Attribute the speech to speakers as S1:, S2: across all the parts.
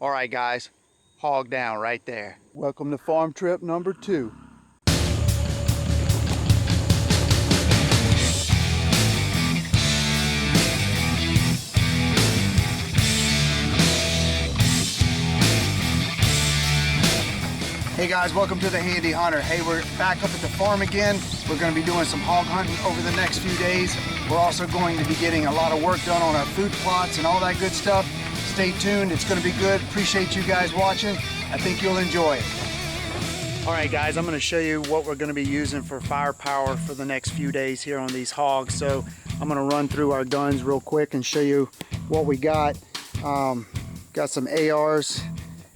S1: All right, guys, hog down right there.
S2: Welcome to farm trip number 2.
S1: Hey guys, welcome to the Handy Hunter. Hey, we're back up at the farm again. We're going to be doing some hog hunting over the next few days. We're also going to be getting a lot of work done on our food plots and all that good stuff. Stay tuned, it's going to be good. Appreciate you guys watching. I think you'll enjoy it. All right guys, I'm going to show you what we're going to be using for firepower for the next few days here on these hogs. So I'm going to run through our guns real quick and show you what we got. Got some ARs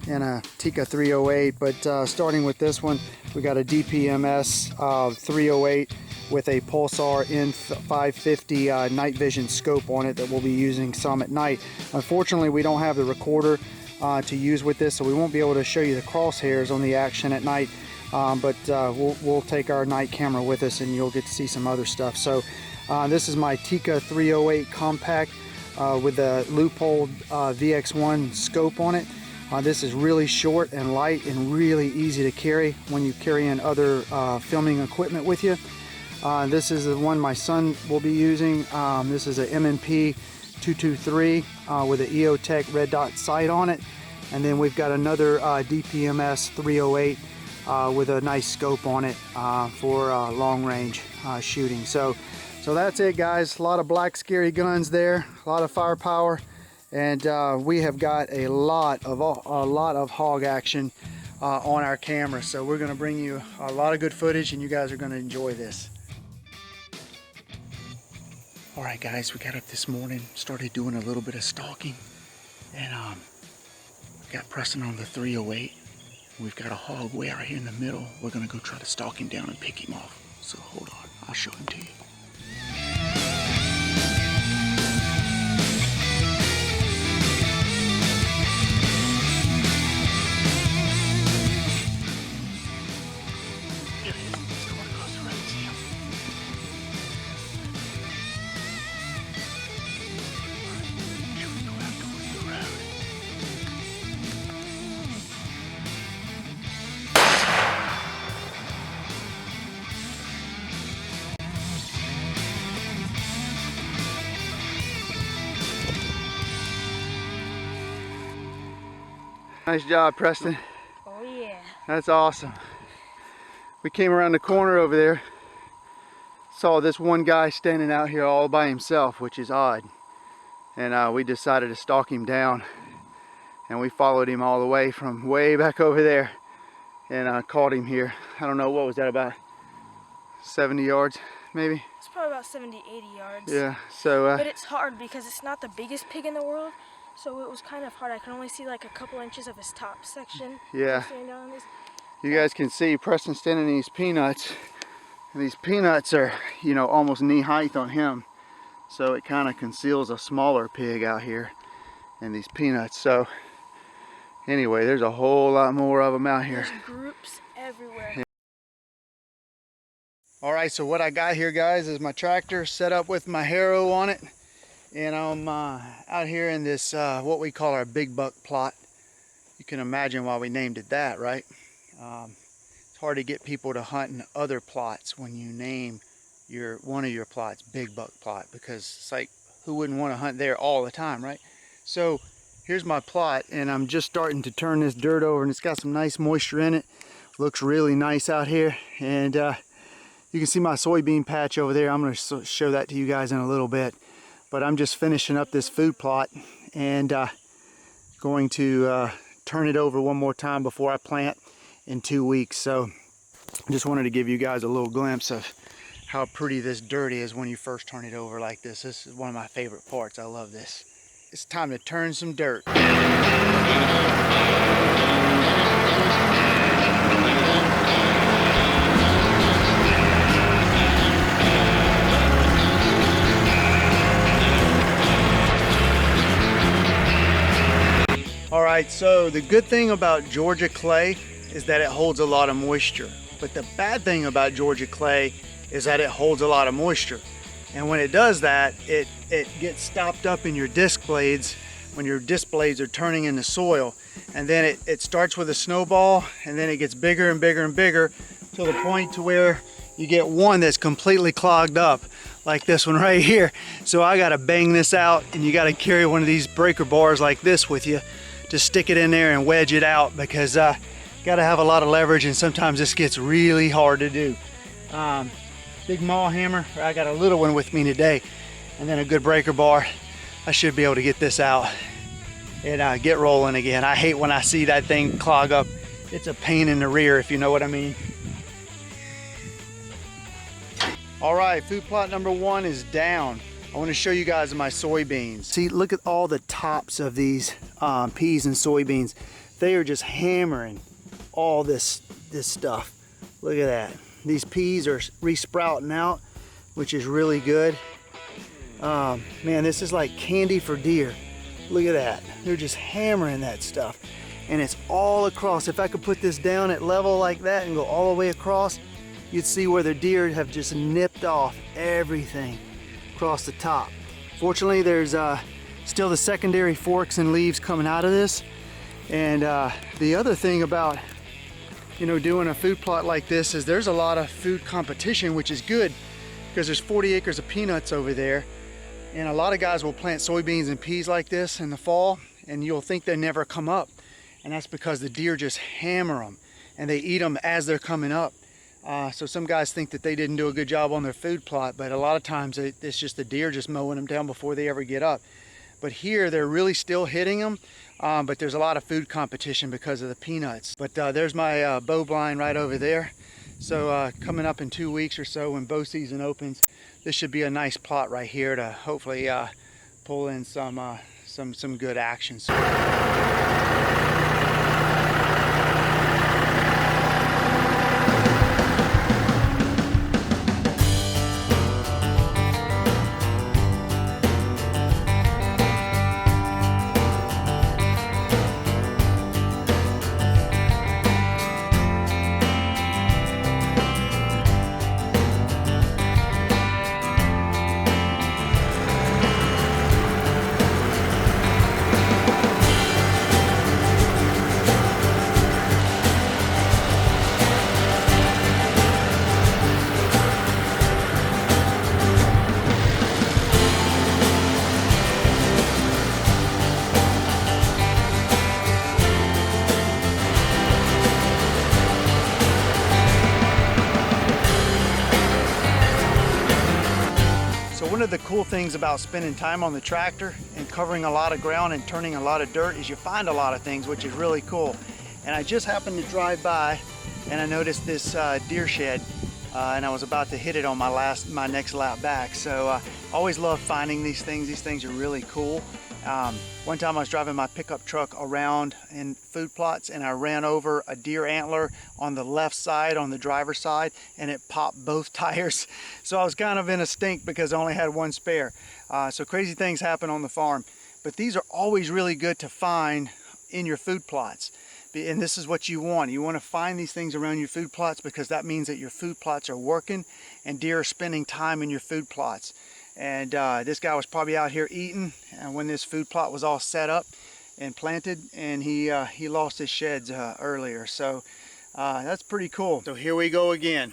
S1: and a Tikka 308, but starting with this one, we got a DPMS 308 with a Pulsar N550 night vision scope on it that we'll be using some at night. Unfortunately, we don't have the recorder to use with this, so we won't be able to show you the crosshairs on the action at night, but we'll take our night camera with us and you'll get to see some other stuff. So this is my Tikka 308 compact with the Leupold VX1 scope on it. This is really short and light and really easy to carry when you carry in other filming equipment with you. This is the one my son will be using. This is an M&P 223 with an EOTech red dot sight on it. And then we've got another DPMS 308 with a nice scope on it for long range shooting. So that's it guys, a lot of black scary guns there, a lot of firepower. And we have got a lot of hog action on our camera, so we're going to bring you a lot of good footage, and you guys are going to enjoy this. All right, guys, we got up this morning, started doing a little bit of stalking, and got Preston on the 308. We've got a hog way out here in the middle. We're going to go try to stalk him down and pick him off. So hold on, I'll show him to you. Nice job, Preston.
S3: Oh yeah.
S1: That's awesome. We came around the corner over there, saw this one guy standing out here all by himself, which is odd. And we decided to stalk him down. And we followed him all the way from way back over there and caught him here. I don't know, what was that, about 70 yards maybe?
S3: It's probably about 70, 80 yards.
S1: Yeah, so...
S3: but it's hard because it's not the biggest pig in the world. So it was kind of hard. I could only see like a couple inches of his top section.
S1: Yeah. You guys can see Preston standing in these peanuts. And these peanuts are, you know, almost knee height on him. So it kind of conceals a smaller pig out here in these peanuts. So anyway, there's a whole lot more of them out here.
S3: There's groups everywhere.
S1: Yeah. All right, so what I got here, guys, is my tractor set up with my harrow on it. And I'm out here in this, what we call our big buck plot. You can imagine why we named it that, right? It's hard to get people to hunt in other plots when you name one of your plots big buck plot, because it's like, who wouldn't want to hunt there all the time, right? So here's my plot, and I'm just starting to turn this dirt over, and it's got some nice moisture in it. Looks really nice out here, and you can see my soybean patch over there. I'm going to show that to you guys in a little bit. But I'm just finishing up this food plot and going to turn it over one more time before I plant in 2 weeks. So just wanted to give you guys a little glimpse of how pretty this dirt is when you first turn it over like this. This is one of my favorite parts. I love this. It's time to turn some dirt. Alright, so the good thing about Georgia clay is that it holds a lot of moisture. But the bad thing about Georgia clay is that it holds a lot of moisture. And when it does that, it gets stopped up in your disc blades when your disc blades are turning in the soil. And then it starts with a snowball, and then it gets bigger and bigger and bigger to the point to where you get one that's completely clogged up, like this one right here. So I gotta bang this out, and you gotta carry one of these breaker bars like this with you to stick it in there and wedge it out, because gotta have a lot of leverage, and sometimes this gets really hard to do. Big maul hammer, I got a little one with me today, and then a good breaker bar. I should be able to get this out and get rolling again. I hate when I see that thing clog up. It's a pain in the rear, if you know what I mean. All right, food plot number 1 is down. I want to show you guys my soybeans. See, look at all the tops of these peas and soybeans. They are just hammering all this stuff. Look at that. These peas are re-sprouting out, which is really good. Man, this is like candy for deer. Look at that. They're just hammering that stuff. And it's all across. If I could put this down at level like that and go all the way across, you'd see where the deer have just nipped off everything across the top. Fortunately, there's still the secondary forks and leaves coming out of this. And the other thing about, you know, doing a food plot like this is there's a lot of food competition, which is good, because there's 40 acres of peanuts over there. And a lot of guys will plant soybeans and peas like this in the fall, and you'll think they never come up. And that's because the deer just hammer them, and they eat them as they're coming up. So some guys think that they didn't do a good job on their food plot, but a lot of times it's just the deer just mowing them down before they ever get up. But here they're really still hitting them, but there's a lot of food competition because of the peanuts. But there's my bow blind right over there. So coming up in 2 weeks or so, when bow season opens, this should be a nice plot right here to hopefully pull in some good action. One of the cool things about spending time on the tractor and covering a lot of ground and turning a lot of dirt is you find a lot of things, which is really cool. And I just happened to drive by and I noticed this deer shed, and I was about to hit it on my next lap back. So I always love finding these things. These things are really cool. One time I was driving my pickup truck around in food plots, and I ran over a deer antler on the left side, on the driver's side, and it popped both tires. So I was kind of in a stink because I only had one spare. So crazy things happen on the farm. But these are always really good to find in your food plots. And this is what you want. You want to find these things around your food plots, because that means that your food plots are working and deer are spending time in your food plots. And this guy was probably out here eating when this food plot was all set up and planted, and he lost his sheds earlier. So that's pretty cool. So here we go again.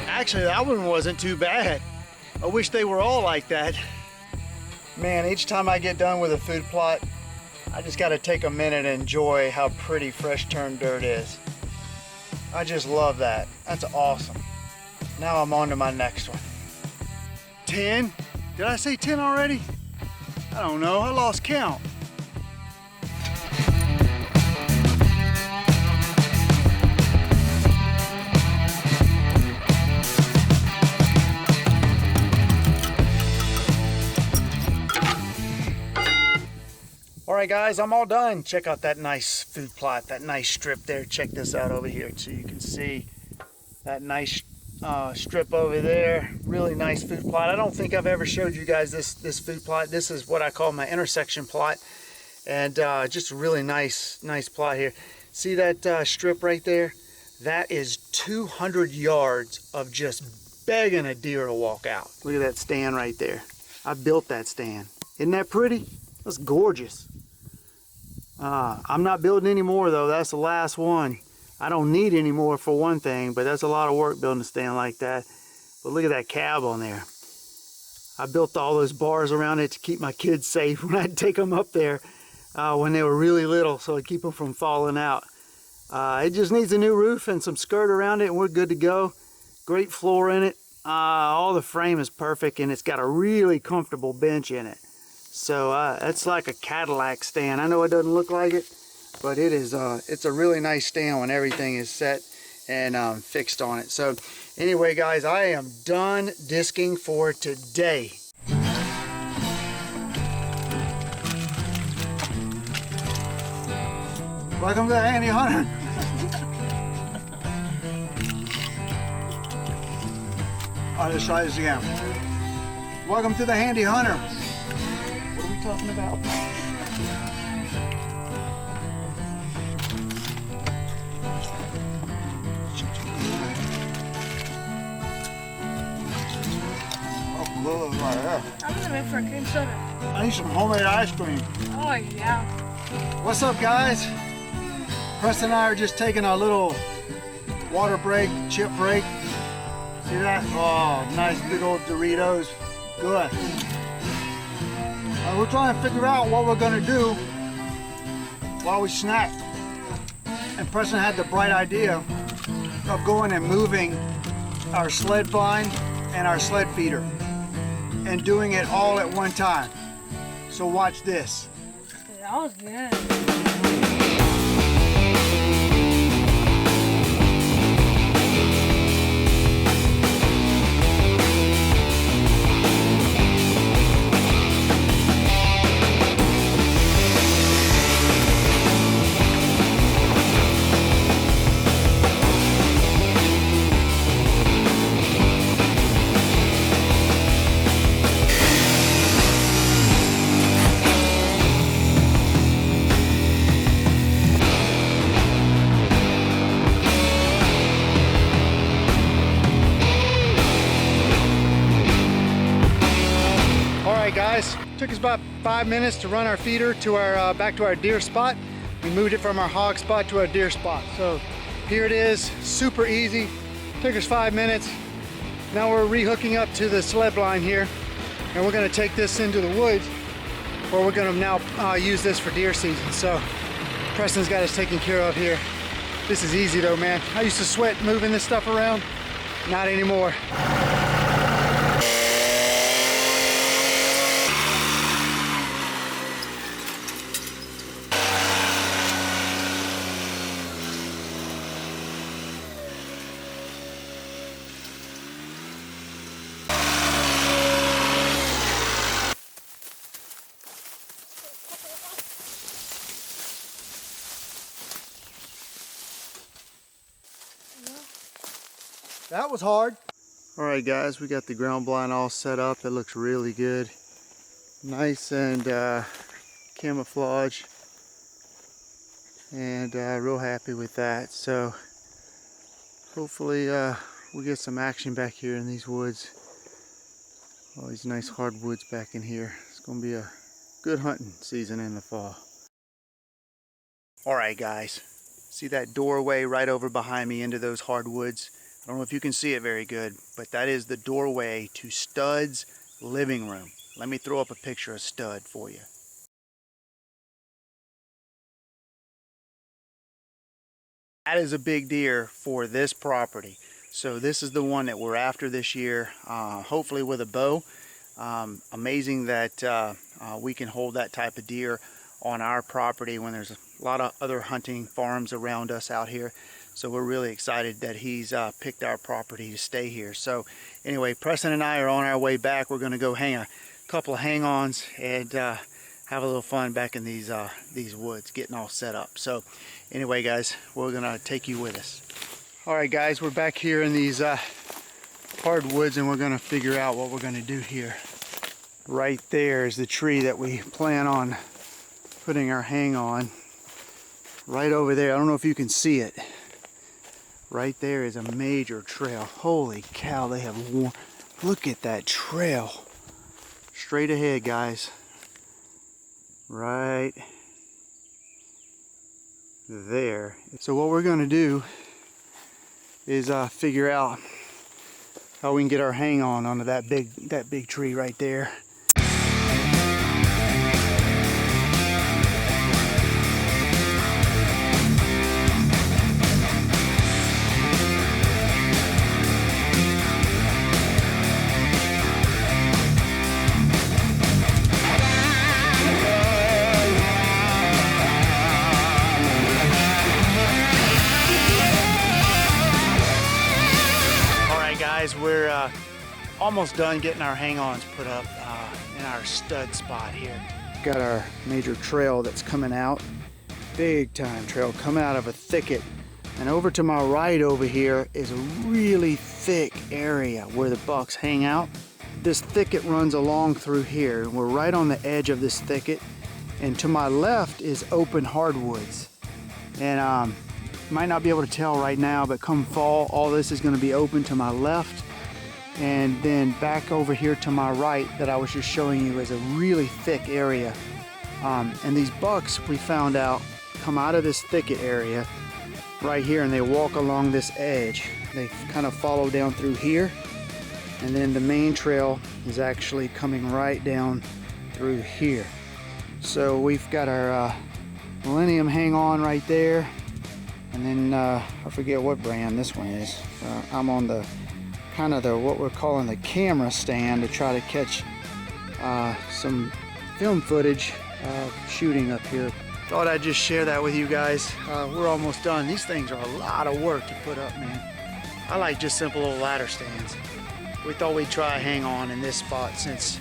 S1: Actually, that one wasn't too bad. I wish they were all like that. Man, each time I get done with a food plot, I just got to take a minute and enjoy how pretty fresh turned dirt is. I just love that. That's awesome. Now I'm on to my next one. 10? Did I say 10 already? I don't know. I lost count. Alright guys, I'm all done. Check out that nice food plot, that nice strip there. Check this out over here so you can see that nice strip over there. Really nice food plot. I don't think I've ever showed you guys this food plot. This is what I call my intersection plot. And just a really nice plot here. See that strip right there? That is 200 yards of just begging a deer to walk out. Look at that stand right there. I built that stand. Isn't that pretty? That's gorgeous. I'm not building any more though. That's the last one. I don't need any more for one thing, but that's a lot of work building a stand like that. But look at that cab on there. I built all those bars around it to keep my kids safe when I'd take them up there when they were really little, so I'd keep them from falling out. It just needs a new roof and some skirt around it and we're good to go. Great floor in it. All the frame is perfect and it's got a really comfortable bench in it. So it's like a Cadillac stand. I know it doesn't look like it, but it is. It's a really nice stand when everything is set and fixed on it. So anyway, guys, I am done disking for today. Welcome to the Handy Hunter. I'll just try this again. Welcome to the Handy Hunter. What are we talking about?
S3: I'm gonna make for a cream soda.
S1: I need some homemade ice cream.
S3: Oh yeah.
S1: What's up, guys? Preston and I are just taking a little water break, chip break. See that? Oh, nice big old Doritos. Good. We're trying to figure out what we're gonna do while we snack. And Preston had the bright idea of going and moving our sled blind and our sled feeder and doing it all at one time. So watch this.
S3: That was good. Guys, took us about 5 minutes to run our feeder to our back to our deer spot. We moved it from our hog spot to our deer spot. So here it is, super easy. Took us 5 minutes. Now we're rehooking up to the sled blind here, and we're going to take this into the woods, where we're going to now use this for deer season. So Preston's got us taken care of here. This is easy though, man. I used to sweat moving this stuff around. Not anymore. That was hard. All right, guys, we got the ground blind all set up. It looks really good. Nice and camouflage. And real happy with that. So hopefully we'll get some action back here in these woods. All these nice hardwoods back in here. It's gonna be a good hunting season in the fall. All right, guys. See that doorway right over behind me into those hardwoods? I don't know if you can see it very good, but that is the doorway to Stud's living room. Let me throw up a picture of Stud for you. That is a big deer for this property. So this is the one that we're after this year, hopefully with a bow. Amazing that we can hold that type of deer on our property when there's a lot of other hunting farms around us out here. So we're really excited that he's picked our property to stay here. So anyway, Preston and I are on our way back. We're gonna go hang a couple of hang-ons and have a little fun back in these woods, getting all set up. So anyway, guys, we're gonna take you with us. All right, guys, we're back here in these hardwoods, and we're gonna figure out what we're gonna do here. Right there is the tree that we plan on putting our hang on. right over there. I don't know if you can see it. Right there is a major trail. Holy cow, they have worn. Look at that trail. Straight ahead, guys. Right there. So what we're gonna do is figure out how we can get our hang on onto that big tree right there. We're almost done getting our hang-ons put up in our stud spot here. Got our major trail that's coming out, big time trail coming out of a thicket, and over to my right over here is a really thick area where the bucks hang out. This thicket runs along through here. We're right on the edge of this thicket, and to my left is open hardwoods. And you might not be able to tell right now, but come fall, all this is going to be open to my left. And then back over here to my right that I was just showing you is a really thick area. And these bucks, we found out, come out of this thicket area right here, and they walk along this edge. They kind of follow down through here. And then the main trail is actually coming right down through here. So we've got our Millennium hang on right there. And then I forget what brand this one is. I'm on the kind of what we're calling the camera stand to try to catch some film footage shooting up here. Thought I'd just share that with you guys. We're almost done. These things are a lot of work to put up, man. I like just simple little ladder stands. We thought we'd try a hang on in this spot since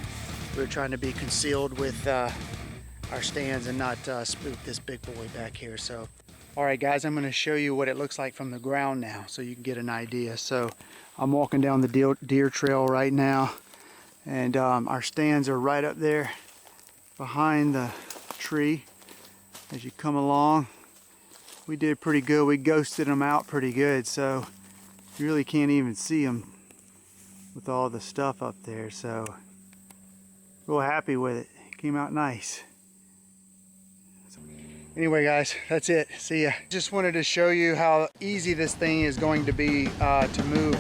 S3: we're trying to be concealed with our stands and not spook this big boy back here. So, all right guys, I'm going to show you what it looks like from the ground now so you can get an idea. So I'm walking down the deer trail right now, and our stands are right up there behind the tree. As you come along, we did pretty good. We ghosted them out pretty good, so you really can't even see them with all the stuff up there. So real happy with it. It came out nice. Anyway guys, that's it. See ya. Just wanted to show you how easy this thing is going to be to move.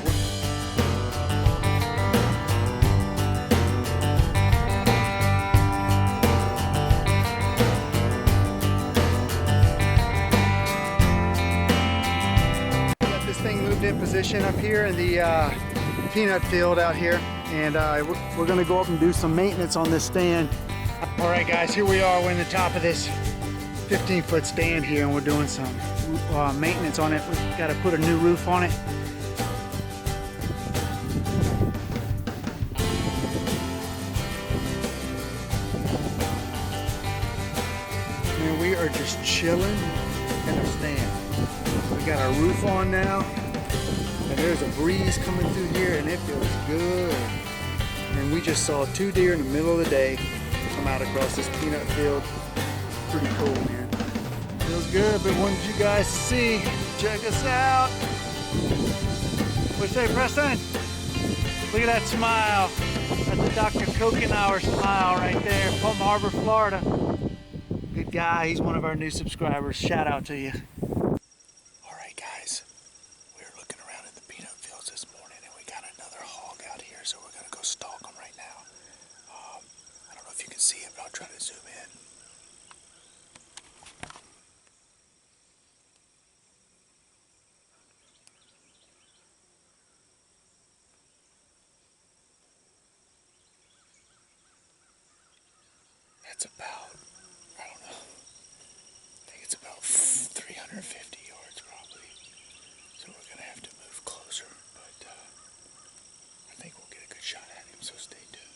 S3: Got this thing moved in position up here in the peanut field out here, and we're gonna go up and do some maintenance on this stand. All right guys, here we are. We're in the top of this 15-foot stand here, and we're doing some maintenance on it. We've got to put a new roof on it. Man, we are just chilling in our stand. We got our roof on now, and there's a breeze coming through here, and it feels good. And we just saw 2 deer in the middle of the day come out across this peanut field. Pretty cool, man. Feels good, but wanted you guys to see. Check us out. What you say, Preston? Look at that smile. That's the Dr. Kokenauer smile right there, Palm Harbor, Florida. Good guy. He's one of our new subscribers. Shout out to you. All right, guys. We were looking around in the peanut fields this morning, and we got another hog out here, so we're gonna go stalk him right now. I don't know if you can see it, but I'll try to zoom in. That's about, I don't know, I think it's about 350 yards probably. So we're going to have to move closer, but I think we'll get a good shot at him, so stay tuned.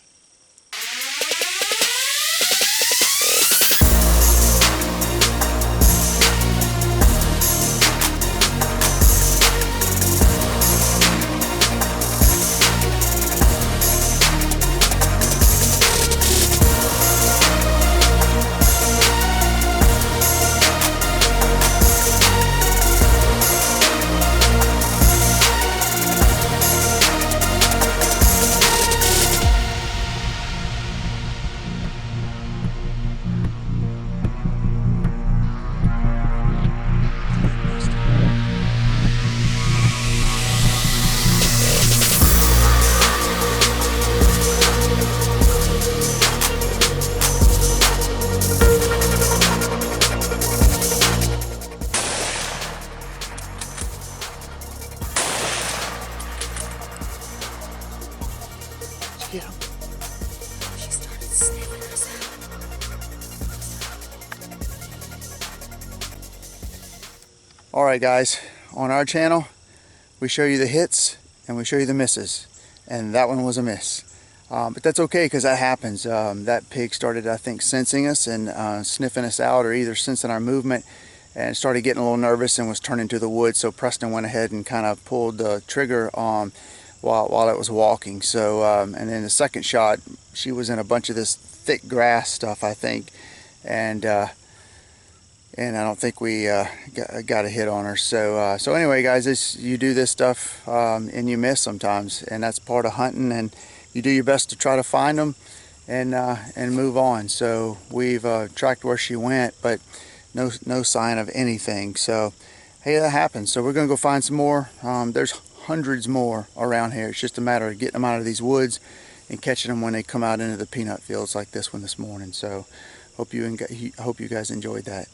S3: Get him.
S4: She started sniffing us out.
S3: All right, guys, on our channel, we show you the hits and we show you the misses. And that one was a miss. But that's okay, because that happens. That pig started, I think, sensing us and sniffing us out, or either sensing our movement, and started getting a little nervous and was turning to the woods. So Preston went ahead and kind of pulled the trigger while it was walking. So and then the second shot, she was in a bunch of this thick grass stuff, I think, and I don't think we got a hit on her. So anyway, guys, you do this stuff and you miss sometimes, and that's part of hunting. And you do your best to try to find them and move on. So we've tracked where she went, but no sign of anything. So hey, that happens. So we're gonna go find some more. There's hundreds more around here. It's just a matter of getting them out of these woods and catching them when they come out into the peanut fields like this one this morning. So hope you guys enjoyed that.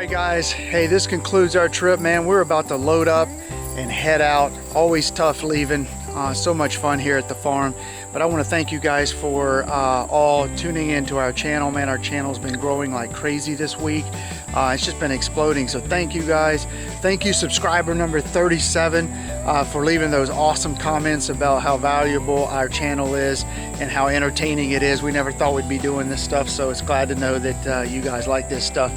S3: Guys, hey, this concludes our trip, man. We're about to load up and head out. Always tough leaving. So much fun here at the farm. But I want to thank you guys for all tuning into our channel, man. Our channel's been growing like crazy this week. It's just been exploding. So thank you guys. Thank you, subscriber number 37, for leaving those awesome comments about how valuable our channel is and how entertaining it is. We never thought we'd be doing this stuff, so it's glad to know that you guys like this stuff.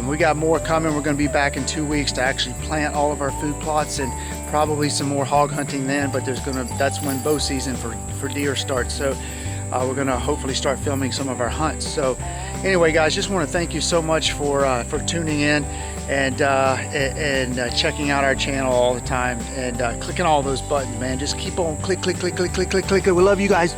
S3: We got more coming. We're going to be back in 2 weeks to actually plant all of our food plots, and probably some more hog hunting then, but that's when bow season for deer starts. So we're going to hopefully start filming some of our hunts. So anyway, guys, just want to thank you so much for tuning in and checking out our channel all the time and clicking all those buttons, man. Just keep on click. We love you guys.